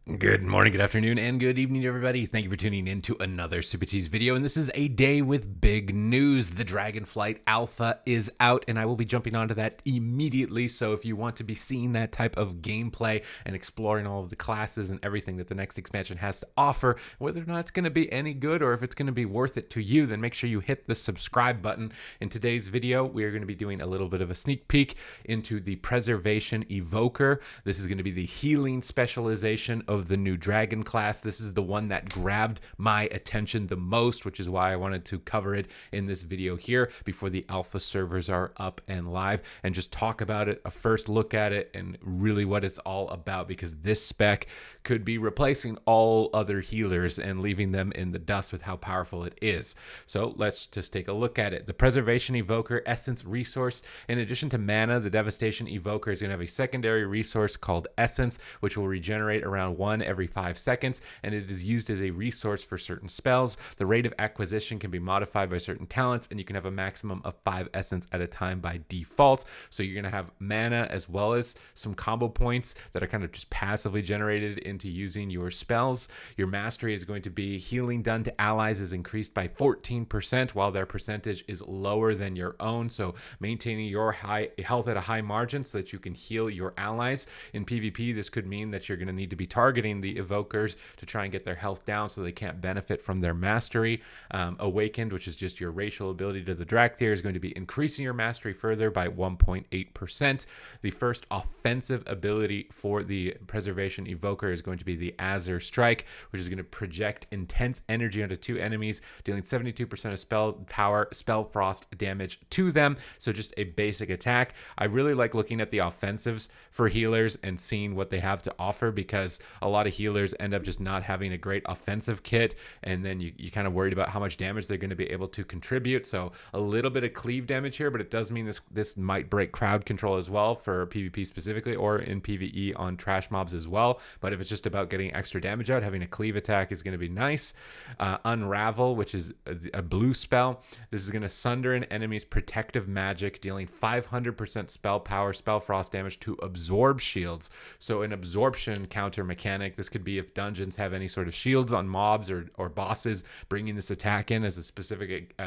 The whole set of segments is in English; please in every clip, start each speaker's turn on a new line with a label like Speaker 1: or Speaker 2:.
Speaker 1: Good morning, good afternoon, and good evening, everybody. Thank you for tuning in to another Super Cheese video, and this is a day with big news. The Dragonflight Alpha is out, and I will be jumping onto that immediately, so if you want to be seeing that type of gameplay and exploring all of the classes and everything that the next expansion has to offer, whether or not it's going to be any good or if it's going to be worth it to you, then make sure you hit the subscribe button. In today's video, we are going to be doing a little bit of a sneak peek into the Preservation Evoker. This is going to be the healing specialization of the new dragon class. This is the one that grabbed my attention the most, which is why I wanted to cover it in this video here before the alpha servers are up and live, and just talk about it, a first look at it, and really what it's all about, because this spec could be replacing all other healers and leaving them in the dust with how powerful it is. So let's just take a look at it. The Preservation Evoker Essence resource, in addition to mana, the Devastation Evoker is going to have a secondary resource called Essence, which will regenerate around 1 every 5 seconds, and it is used as a resource for certain spells. The rate of acquisition can be modified by certain talents, and you can have a maximum of 5 essence at a time by default. So you're going to have mana as well as some combo points that are kind of just passively generated into using your spells. Your mastery is going to be healing done to allies is increased by 14% while their percentage is lower than your own, so maintaining your high health at a high margin so that you can heal your allies. In PvP, this could mean that you're going to need to be targeting the evokers to try and get their health down so they can't benefit from their mastery. Awakened, which is just your racial ability to the Drakthir, is going to be increasing your mastery further by 1.8%. The first offensive ability for the Preservation Evoker is going to be the Azure Strike, which is going to project intense energy onto 2 enemies, dealing 72% of spell power, spell frost damage to them. So just a basic attack. I really like looking at the offensives for healers and seeing what they have to offer, because a lot of healers end up just not having a great offensive kit, and then you kind of worried about how much damage they're going to be able to contribute. So a little bit of cleave damage here, but it does mean this might break crowd control as well for PvP specifically, or in PvE on trash mobs as well. But if it's just about getting extra damage out, having a cleave attack is going to be nice. Unravel, which is a blue spell. This is going to sunder an enemy's protective magic, dealing 500% spell power, spell frost damage to absorb shields. So an absorption counter mechanic. This could be if dungeons have any sort of shields on mobs or bosses, bringing this attack in as a specific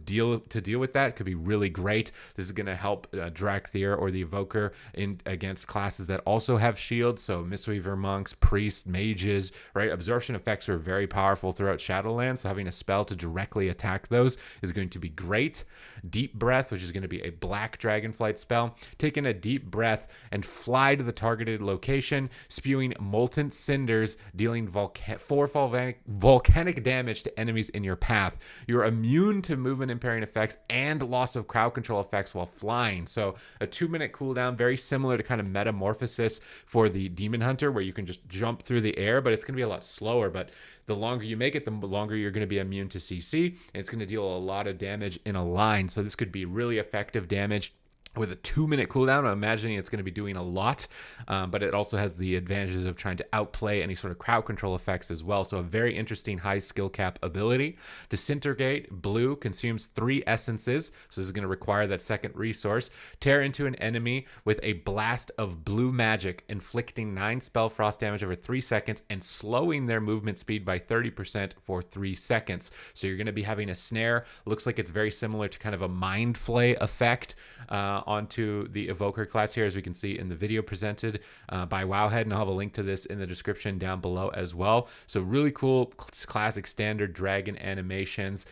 Speaker 1: deal to deal with that could be really great. This is going to help Drakthir or the Evoker in against classes that also have shields, so Mistweaver monks, priests, mages, right? Absorption effects are very powerful throughout Shadowlands, so having a spell to directly attack those is going to be great. Deep Breath, which is going to be a black Dragonflight spell. Taking a deep breath and fly to the targeted location, spewing molten cinders, dealing 4 volcanic damage to enemies in your path. You're immune to movement impairing effects and loss of crowd control effects while flying. So a 2-minute cooldown, very similar to kind of Metamorphosis for the Demon Hunter, where you can just jump through the air, but it's going to be a lot slower. But the longer you make it, the longer you're going to be immune to CC, and it's going to deal a lot of damage in a line. So this could be really effective damage with a 2-minute cooldown. I'm imagining it's going to be doing a lot, but it also has the advantages of trying to outplay any sort of crowd control effects as well. So a very interesting high skill cap ability. Disintegrate, blue, consumes 3 essences, so this is going to require that second resource. Tear into an enemy with a blast of blue magic, inflicting 9 spell frost damage over 3 seconds and slowing their movement speed by 30% for 3 seconds. So you're going to be having a snare. Looks like it's very similar to kind of a mind flay effect onto the Evoker class here, as we can see in the video presented by Wowhead, and I'll have a link to this in the description down below as well. So really cool classic standard dragon animations.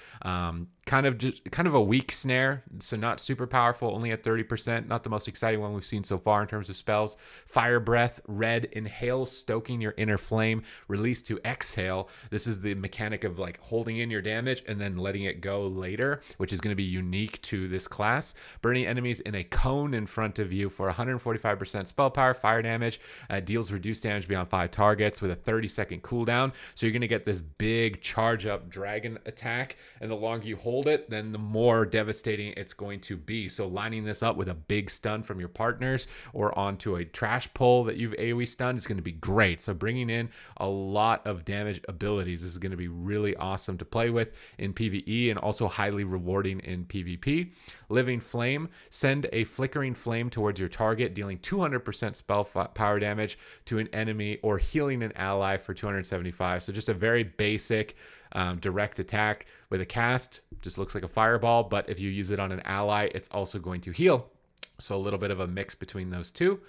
Speaker 1: Kind of a weak snare, so not super powerful, only at 30%. Not the most exciting one we've seen so far in terms of spells. Fire Breath, red, inhale, stoking your inner flame, release to exhale. This is the mechanic of like holding in your damage and then letting it go later, which is going to be unique to this class. Burning enemies in a cone in front of you for 145% spell power, fire damage, deals reduced damage beyond 5 targets with a 30-second cooldown. So you're going to get this big charge up dragon attack, and the longer you hold hold it, then the more devastating it's going to be. So lining this up with a big stun from your partners or onto a trash pull that you've AoE stunned is going to be great. So bringing in a lot of damage abilities, this is going to be really awesome to play with in PvE and also highly rewarding in PvP. Living Flame, send a flickering flame towards your target, dealing 200% spell power damage to an enemy or healing an ally for 275. So just a very basic direct attack with a cast. Just looks like a fireball, but if you use it on an ally, it's also going to heal. So a little bit of a mix between those two.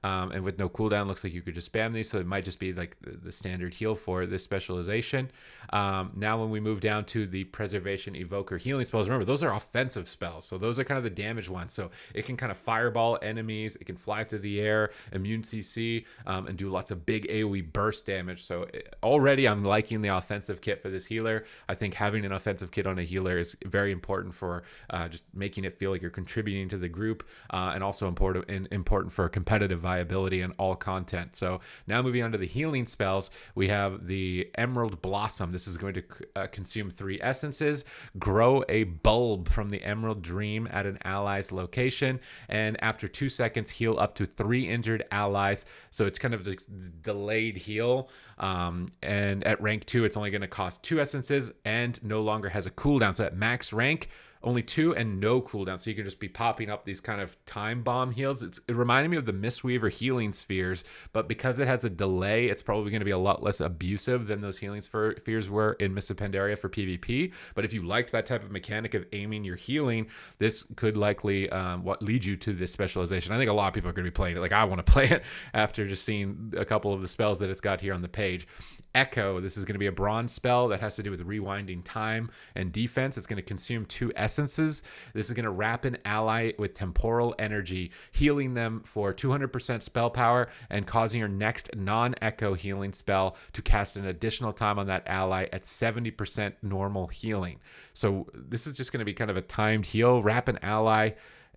Speaker 1: And with no cooldown, looks like you could just spam these. So it might just be like the standard heal for this specialization. Now when we move down to the Preservation Evoker healing spells, remember, those are offensive spells. So those are kind of the damage ones. So it can kind of fireball enemies. It can fly through the air, immune CC, and do lots of big AoE burst damage. So already I'm liking the offensive kit for this healer. I think having an offensive kit on a healer is very important for just making it feel like you're contributing to the group, and also important for competitive viability and all content. So now moving on to the healing spells, we have the Emerald Blossom. This is going to consume 3 essences, grow a bulb from the Emerald Dream at an ally's location, and after 2 seconds heal up to 3 injured allies. So it's kind of the delayed heal, and at rank 2 it's only going to cost 2 essences and no longer has a cooldown. So at max rank, only 2 and no cooldown. So you can just be popping up these kind of time bomb heals. It reminded me of the Mistweaver healing spheres, but because it has a delay, it's probably going to be a lot less abusive than those healing spheres were in Mists of Pandaria for PvP. But if you liked that type of mechanic of aiming your healing, this could likely what lead you to this specialization. I think a lot of people are going to be playing it. Like, I want to play it after just seeing a couple of the spells that it's got here on the page. Echo, this is going to be a bronze spell that has to do with rewinding time and defense. It's going to consume 2 essences. This is going to wrap an ally with temporal energy, healing them for 200% spell power and causing your next non-echo healing spell to cast an additional time on that ally at 70% normal healing. So this is just going to be kind of a timed heal. Wrap an ally.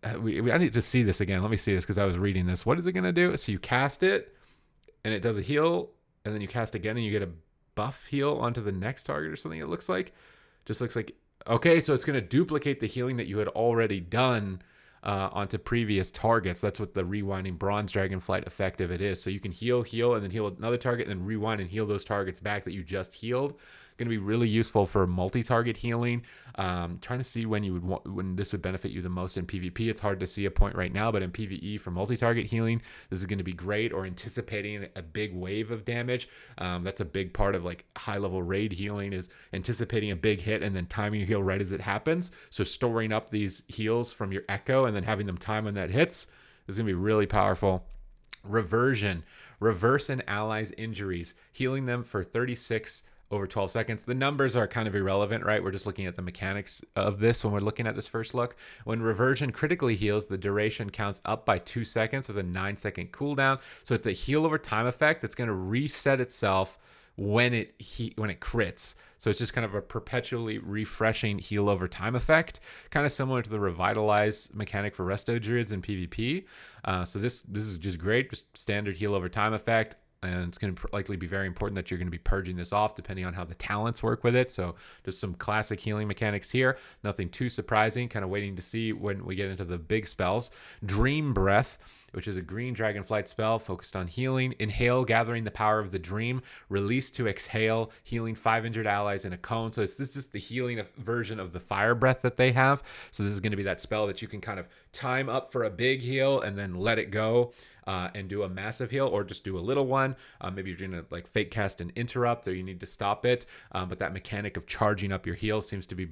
Speaker 1: I need to see this again. Let me see this because I was reading this. What is it going to do? So you cast it and it does a heal, and then you cast again and you get a buff heal onto the next target or something, it looks like. Just looks like, okay, so it's going to duplicate the healing that you had already done onto previous targets. That's what the rewinding bronze dragonflight effective it is. So you can heal, and then heal another target, and then rewind and heal those targets back that you just healed. Going to be really useful for multi-target healing. Trying to see when this would benefit you the most in PvP. It's hard to see a point right now, but in PvE for multi-target healing, this is going to be great. Or anticipating a big wave of damage. That's a big part of like high-level raid healing, is anticipating a big hit and then timing your heal right as it happens. So storing up these heals from your echo and then having them time when that hits is going to be really powerful. Reversion, reverse an ally's injuries, healing them for 36 over 12 seconds. The numbers are kind of irrelevant, right? We're just looking at the mechanics of this when we're looking at this first look. When reversion critically heals, the duration counts up by 2 seconds with a 9-second cooldown. So it's a heal over time effect that's going to reset itself when it crits. So it's just kind of a perpetually refreshing heal over time effect, kind of similar to the revitalize mechanic for resto druids in PvP. So this is just great, just standard heal over time effect. And it's going to likely be very important that you're going to be purging this off depending on how the talents work with it. So just some classic healing mechanics here. Nothing too surprising. Kind of waiting to see when we get into the big spells. Dream Breath, which is a green dragonflight spell focused on healing. Inhale, gathering the power of the dream. Release to exhale, healing 5 injured allies in a cone. So this is the healing version of the fire breath that they have. So this is going to be that spell that you can kind of time up for a big heal and then let it go. And do a massive heal, or just do a little one. Maybe you're doing a like fake cast and interrupt, or you need to stop it. But that mechanic of charging up your heal seems to be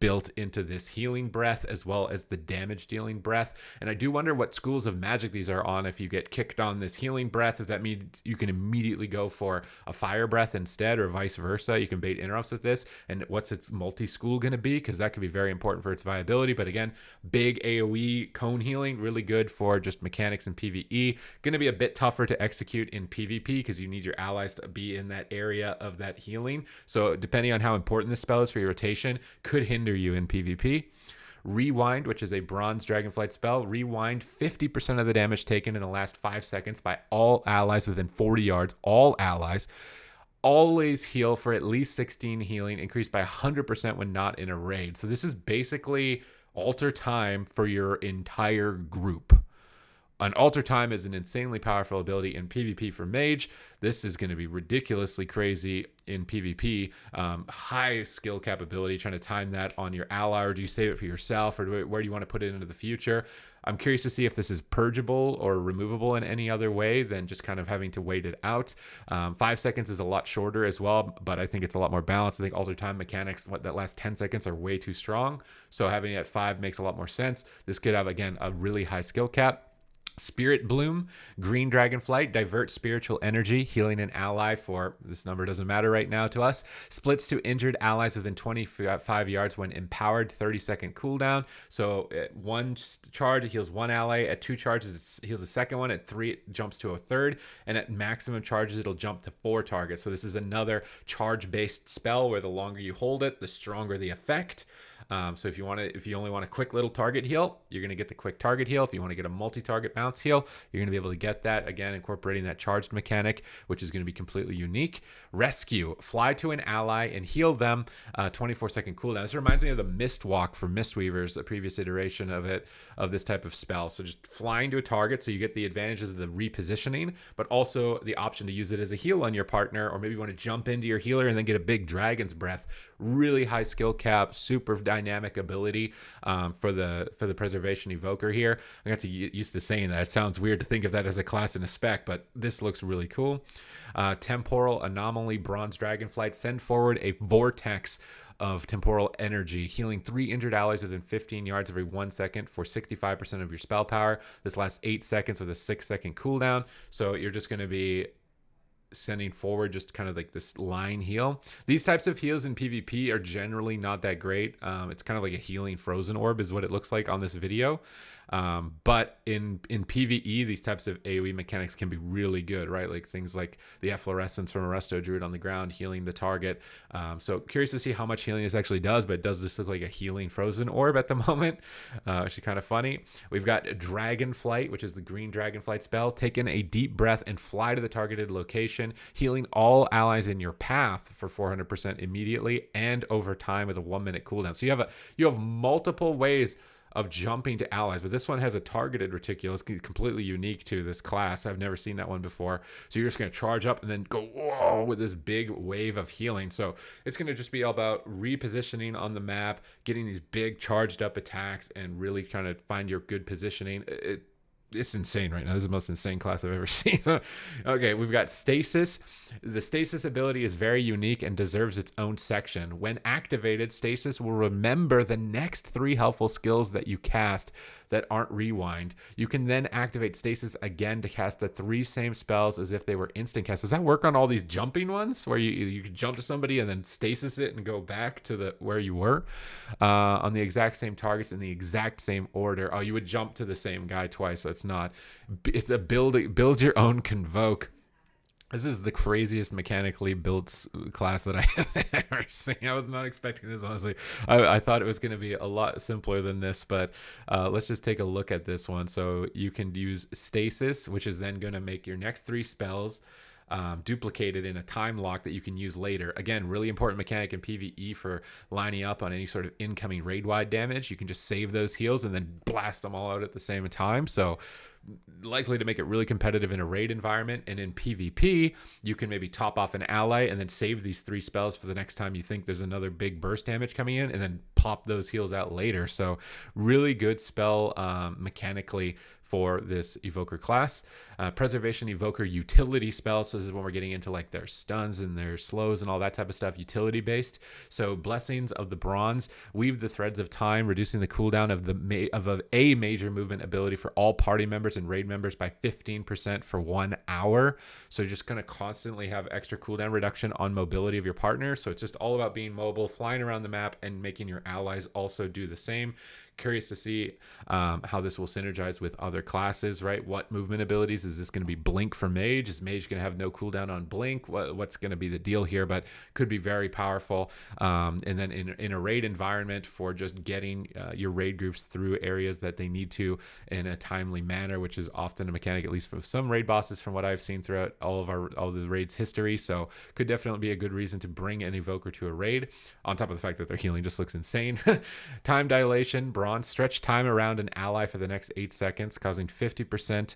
Speaker 1: built into this healing breath as well as the damage dealing breath. And I do wonder what schools of magic these are on. If you get kicked on this healing breath, if that means you can immediately go for a fire breath instead, or vice versa. You can bait interrupts with this. And what's its multi-school going to be? Because that could be very important for its viability. But again, big AoE cone healing, really good for just mechanics in PvE. Going to be a bit tougher to execute in PvP because you need your allies to be in that area of that healing. So depending on how important this spell is for your rotation, could hinder you in PvP. Rewind, which is a bronze dragonflight spell. Rewind 50% of the damage taken in the last 5 seconds by all allies within 40 yards. All allies. always heal for at least 16 healing, increased by 100% when not in a raid. So this is basically alter time for your entire group. An alter time is an insanely powerful ability in PvP for mage. This is going to be ridiculously crazy in PvP. High skill capability, trying to time that on your ally, or do you save it for yourself, or where do you want to put it into the future? I'm curious to see if this is purgeable or removable in any other way than just kind of having to wait it out. 5 seconds is a lot shorter as well, but I think it's a lot more balanced. I think alter time mechanics, that last 10 seconds are way too strong. So having it at 5 makes a lot more sense. This could have, again, a really high skill cap. Spirit Bloom, green Dragonflight, divert spiritual energy, healing an ally for, this number doesn't matter right now to us, splits to injured allies within 25 yards when empowered, 30-second cooldown. So at 1 charge, it heals 1 ally. At 2 charges, it heals the second one. At 3, it jumps to a third. And at maximum charges, it'll jump to 4 targets. So this is another charge-based spell where the longer you hold it, the stronger the effect. So if you only want a quick little target heal, you're going to get the quick target heal. If you want to get a multi-target bounce heal, you're going to be able to get that, again, incorporating that charged mechanic, which is going to be completely unique. Rescue, fly to an ally and heal them, 24-second cooldown. This reminds me of the Mist Walk for Mistweavers, a previous iteration of this type of spell. So just flying to a target, so you get the advantages of the repositioning, but also the option to use it as a heal on your partner, or maybe you want to jump into your healer and then get a big dragon's breath. Really high skill cap, super dynamic ability for the preservation evoker here. I got used to saying that. It sounds weird to think of that as a class in a spec, but this looks really cool. Temporal anomaly, bronze dragonflight, send forward a vortex of temporal energy, healing 3 injured allies within 15 yards every 1 second for 65% of your spell power. This lasts 8 seconds with a 6-second cooldown. So you're just going to be sending forward just kind of like this line heal. These types of heals in PvP are generally not that great. It's kind of like a healing frozen orb is what it looks like on this video. But in PvE, these types of AoE mechanics can be really good, right? Like things like the efflorescence from a Resto Druid on the ground, healing the target. So curious to see how much healing this actually does, but it does just look like a healing frozen orb at the moment, which is kind of funny. We've got Dragonflight, which is the green Dragonflight spell. Take in a deep breath and fly to the targeted location, healing all allies in your path for 400% immediately and over time with a 1-minute cooldown. So you have multiple ways of jumping to allies, but this one has a targeted reticule. It's completely unique to this class. I've never seen that one before. So you're just going to charge up and then go whoa with this big wave of healing. So it's going to just be all about repositioning on the map, getting these big charged up attacks, and really trying to find your good positioning. It's insane right now. This is the most insane class I've ever seen. Okay, we've got Stasis. The Stasis ability is very unique and deserves its own section. When activated, Stasis will remember the next 3 helpful skills that you cast that aren't rewind. You can then activate Stasis again to cast the 3 same spells as if they were instant cast. Does that work on all these jumping ones where you can jump to somebody and then Stasis it and go back to where you were on the exact same targets in the exact same order? Oh, you would jump to the same guy twice. So it's a build your own convoke. This is the craziest mechanically built class that I have ever seen. I was not expecting this, honestly. I thought it was going to be a lot simpler than this, but let's just take a look at this one. So you can use Stasis, which is then going to make your next 3 spells duplicated in a time lock that you can use later. Again, really important mechanic in PvE for lining up on any sort of incoming raid-wide damage. You can just save those heals and then blast them all out at the same time. So likely to make it really competitive in a raid environment. And in PvP, you can maybe top off an ally and then save these 3 spells for the next time you think there's another big burst damage coming in, and then pop those heals out later. So really good spell mechanically for this evoker class. Preservation evoker utility spells. So this is when we're getting into like their stuns and their slows and all that type of stuff, utility based. So blessings of the bronze, weave the threads of time, reducing the cooldown of a major movement ability for all party members and raid members by 15% for 1 hour. So you're just going to constantly have extra cooldown reduction on mobility of your partner. So it's just all about being mobile, flying around the map, and making your allies also do the same. curious to see how this will synergize with other classes, right? What movement abilities? Is this going to be blink for mage? Is mage going to have no cooldown on blink? What's going to be the deal here? But could be very powerful. And then in a raid environment for just getting your raid groups through areas that they need to in a timely manner, which is often a mechanic, at least for some raid bosses from what I've seen throughout all the raids history. So could definitely be a good reason to bring an evoker to a raid, on top of the fact that their healing just looks insane. Time dilation, bronze, stretch time around an ally for the next 8 seconds, causing 50%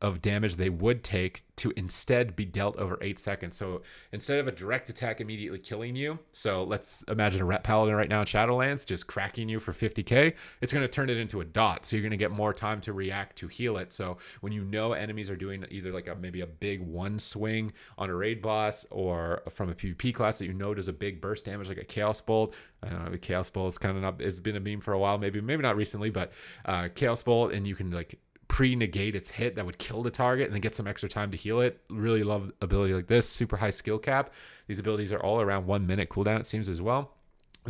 Speaker 1: of damage they would take to instead be dealt over 8 seconds. So instead of a direct attack immediately killing you, so let's imagine a Ret Paladin right now in Shadowlands just cracking you for 50k, it's going to turn it into a dot. So you're going to get more time to react to heal it. So when you know enemies are doing either like maybe a big one swing on a raid boss, or from a PvP class that you know does a big burst damage like a Chaos Bolt. I don't know, the Chaos Bolt is kind of not, it's been a meme for a while, maybe not recently, but Chaos Bolt, and you can like pre-negate its hit that would kill the target and then get some extra time to heal it. Really love ability like this. Super high skill cap. These abilities are all around 1 minute cooldown, it seems, as well.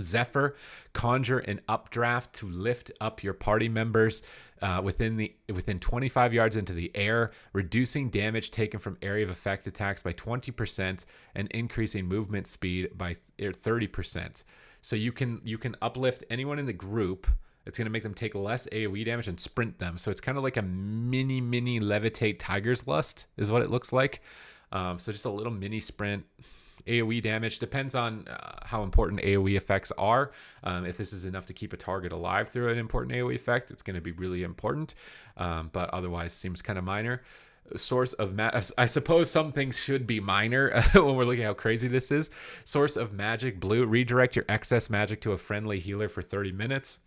Speaker 1: Zephyr, conjure an updraft to lift up your party members within 25 yards into the air, reducing damage taken from area of effect attacks by 20% and increasing movement speed by 30%. So you can uplift anyone in the group. It's going to make them take less AoE damage and sprint them. So it's kind of like a mini levitate Tiger's Lust is what it looks like. So just a little mini sprint. AoE damage depends on how important AoE effects are. If this is enough to keep a target alive through an important AoE effect, it's going to be really important. But otherwise seems kind of minor. Source of I suppose some things should be minor when we're looking at how crazy this is. Source of magic, blue. Redirect your excess magic to a friendly healer for 30 minutes.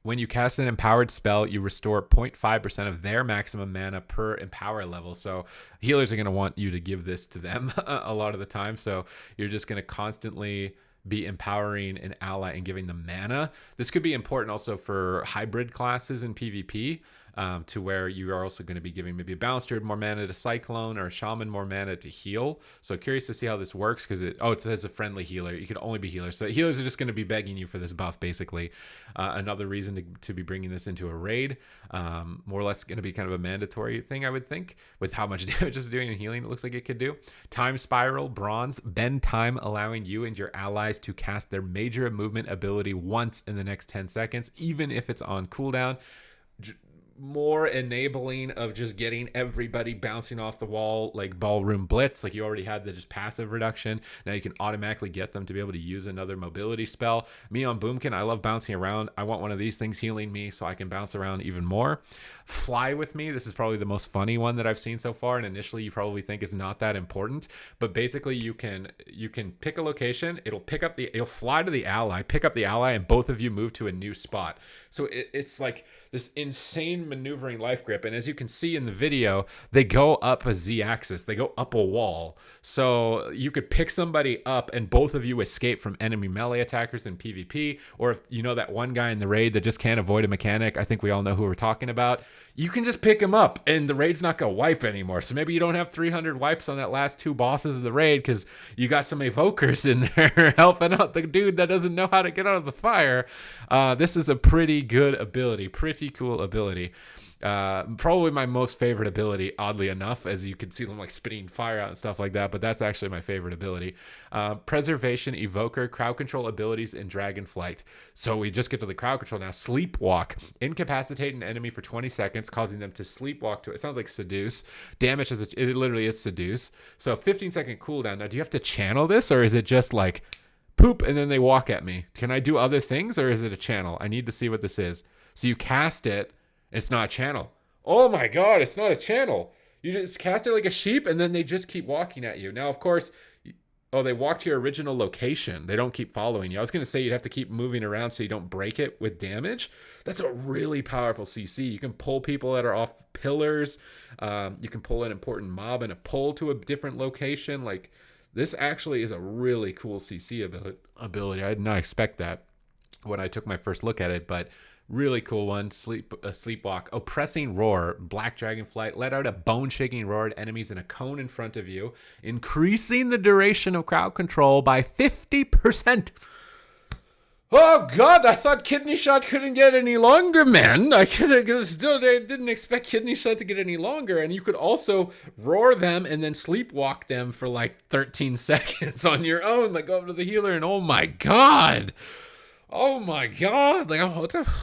Speaker 1: When you cast an empowered spell, you restore 0.5% of their maximum mana per empower level. So healers are going to want you to give this to them a lot of the time. So you're just going to constantly be empowering an ally and giving them mana. This could be important also for hybrid classes in PvP, to where you are also going to be giving maybe a Balance Druid more mana to Cyclone, or a Shaman more mana to heal. So curious to see how this works, because it says a friendly healer. You could only be healers. So healers are just going to be begging you for this buff, basically. Another reason to be bringing this into a raid. More or less going to be kind of a mandatory thing, I would think, with how much damage it's doing and healing it looks like it could do. Time Spiral, bronze, bend time, allowing you and your allies to cast their major movement ability once in the next 10 seconds, even if it's on cooldown. More enabling of just getting everybody bouncing off the wall like Ballroom Blitz. Like you already had the just passive reduction. Now you can automatically get them to be able to use another mobility spell. Me on Boomkin, I love bouncing around. I want one of these things healing me so I can bounce around even more. Fly with me. This is probably the most funny one that I've seen so far, and initially you probably think is not that important, but basically you can pick a location. It'll fly to the ally, pick up the ally, and both of you move to a new spot. So it's like this insane maneuvering life grip, and as you can see in the video, they go up a Z-axis. They go up a wall. So you could pick somebody up and both of you escape from enemy melee attackers in PvP, or if you know that one guy in the raid that just can't avoid a mechanic, I think we all know who we're talking about, you can just pick him up and the raid's not gonna wipe anymore. So maybe you don't have 300 wipes on that last 2 bosses of the raid because you got some evokers in there helping out the dude that doesn't know how to get out of the fire. This is a pretty good ability, pretty cool ability. Probably my most favorite ability, oddly enough, as you can see them like spitting fire out and stuff like that, but that's actually my favorite ability. Preservation, Evoker, crowd control abilities in Dragonflight. So we just get to the crowd control now. Sleepwalk, incapacitate an enemy for 20 seconds, causing them to sleepwalk to it. Sounds like seduce. Damage, it literally is seduce. So 15-second cooldown. Now, do you have to channel this, or is it just like poop and then they walk at me? Can I do other things, or is it a channel? I need to see what this is. So you cast it. It's not a channel. Oh my God, it's not a channel. You just cast it like a sheep and then they just keep walking at you. Now, of course, they walk to your original location. They don't keep following you. I was going to say you'd have to keep moving around so you don't break it with damage. That's a really powerful CC. You can pull people that are off pillars. You can pull an important mob and a pull to a different location. Like, this actually is a really cool CC ability. I did not expect that when I took my first look at it, but really cool one. Sleepwalk. Oppressing Roar. Black Dragonflight. Let out a bone-shaking roar at enemies in a cone in front of you, increasing the duration of crowd control by 50%. Oh God, I thought Kidney Shot couldn't get any longer, man. I didn't expect Kidney Shot to get any longer. And you could also roar them and then sleepwalk them for like 13 seconds on your own, like go up to the healer, and oh my God. Oh my God. Like,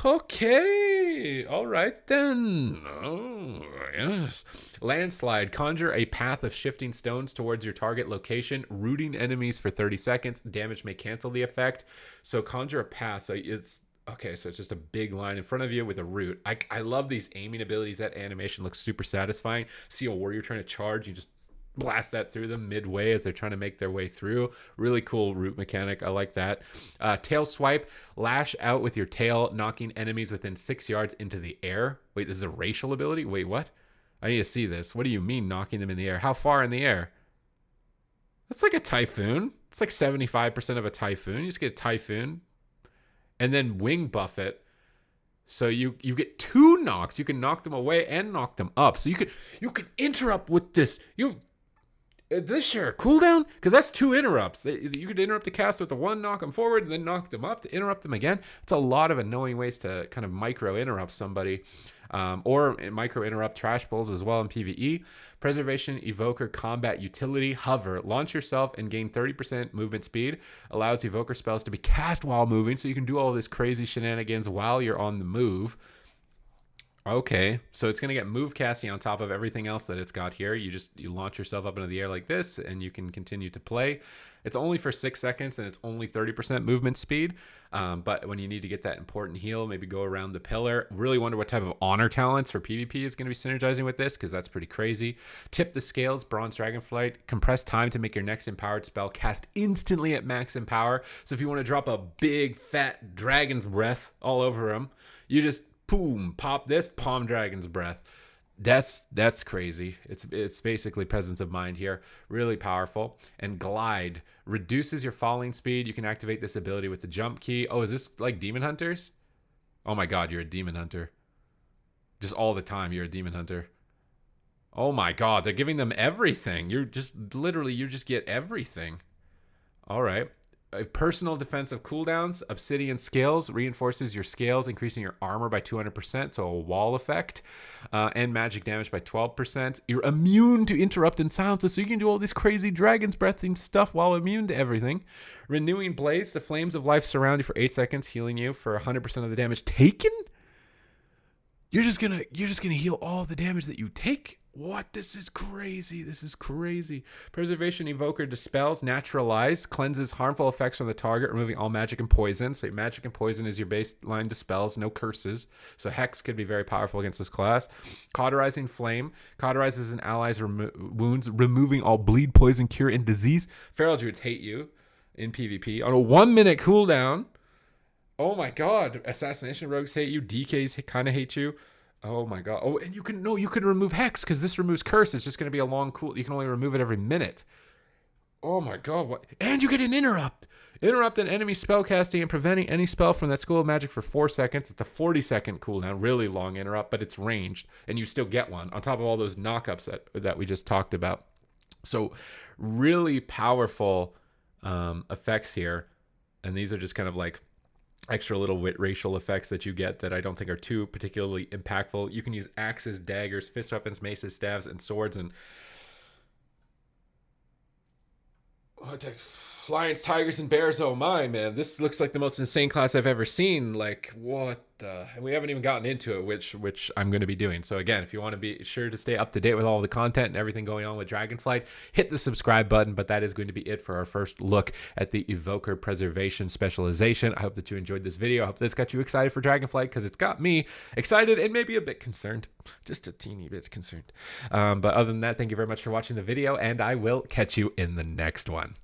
Speaker 1: okay. All right then. Oh, yes. Landslide. Conjure a path of shifting stones towards your target location, rooting enemies for 30 seconds. Damage may cancel the effect. So conjure a path. So it's okay. So it's just a big line in front of you with a root. I love these aiming abilities. That animation looks super satisfying. See a warrior trying to charge. You just blast that through them midway as they're trying to make their way through. Really cool root mechanic. I like that. Tail swipe. Lash out with your tail, knocking enemies within 6 yards into the air. Wait, this is a racial ability? Wait, what? I need to see this. What do you mean knocking them in the air? How far in the air? That's like a typhoon. It's like 75% of a typhoon. You just get a typhoon and then wing buff it. So you get 2 knocks. You can knock them away and knock them up. So you could interrupt with this. This share cooldown, because that's 2 interrupts. You could interrupt the cast with the 1, knock them forward, and then knock them up to interrupt them again. It's a lot of annoying ways to kind of micro interrupt somebody, or micro interrupt trash pulls as well in PvE. Preservation Evoker Combat Utility. Hover. Launch yourself and gain 30% movement speed. Allows Evoker spells to be cast while moving, so you can do all this crazy shenanigans while you're on the move. Okay, so it's going to get move casting on top of everything else that it's got here. You launch yourself up into the air like this, and you can continue to play. It's only for 6 seconds, and it's only 30% movement speed. But when you need to get that important heal, maybe go around the pillar. Really wonder what type of honor talents for PvP is going to be synergizing with this, because that's pretty crazy. Tip the scales, Bronze Dragonflight. Compress time to make your next empowered spell cast instantly at max empower. So if you want to drop a big, fat dragon's breath all over them, you just boom, pop this, palm dragon's breath. That's crazy. It's basically presence of mind here. Really powerful. And glide reduces your falling speed. You can activate this ability with the jump key. Oh, is this like demon hunters? Oh my God, you're a demon hunter. Just all the time, you're a demon hunter. Oh my God, they're giving them everything. You just get everything. All right. Personal defensive cooldowns. Obsidian Scales reinforces your scales, increasing your armor by 200%, so a wall effect, and magic damage by 12%. You're immune to interrupt and silences, so you can do all this crazy dragon's breathing stuff while immune to everything. Renewing Blaze. The flames of life surround you for 8 seconds, healing you for 100% of the damage taken. You're just gonna heal all the damage that you take. What? This is crazy. This is crazy. Preservation Evoker Dispels, Naturalize, cleanses harmful effects from the target, removing all magic and poison. So magic and poison is your baseline dispels, no curses. So Hex could be very powerful against this class. Cauterizing Flame, cauterizes an ally's wounds, removing all bleed, poison, cure, and disease. Feral Druids hate you in PvP. On a 1-minute cooldown. Oh my God. Assassination Rogues hate you. DKs kind of hate you. Oh my God. Oh, and you can remove Hex, because this removes Curse. It's just going to be a long cool. You can only remove it every minute. Oh my God. What? And you get an interrupt. Interrupt an enemy spellcasting and preventing any spell from that school of magic for 4 seconds. It's a 40-second cooldown. Really long interrupt, but it's ranged, and you still get one on top of all those knockups that we just talked about. So really powerful effects here. And these are just kind of like extra little racial effects that you get that I don't think are too particularly impactful. You can use axes, daggers, fist weapons, maces, staves, and swords, and lions, tigers, and bears. Oh my, man, this looks like the most insane class I've ever seen. Like, what the? And we haven't even gotten into it, which I'm going to be doing. So again, if you want to be sure to stay up to date with all the content and everything going on with Dragonflight, hit the subscribe button. But that is going to be it for our first look at the Evoker Preservation Specialization. I hope that you enjoyed this video. I hope this got you excited for Dragonflight, because it's got me excited and maybe a bit concerned. Just a teeny bit concerned. But other than that, thank you very much for watching the video, and I will catch you in the next one.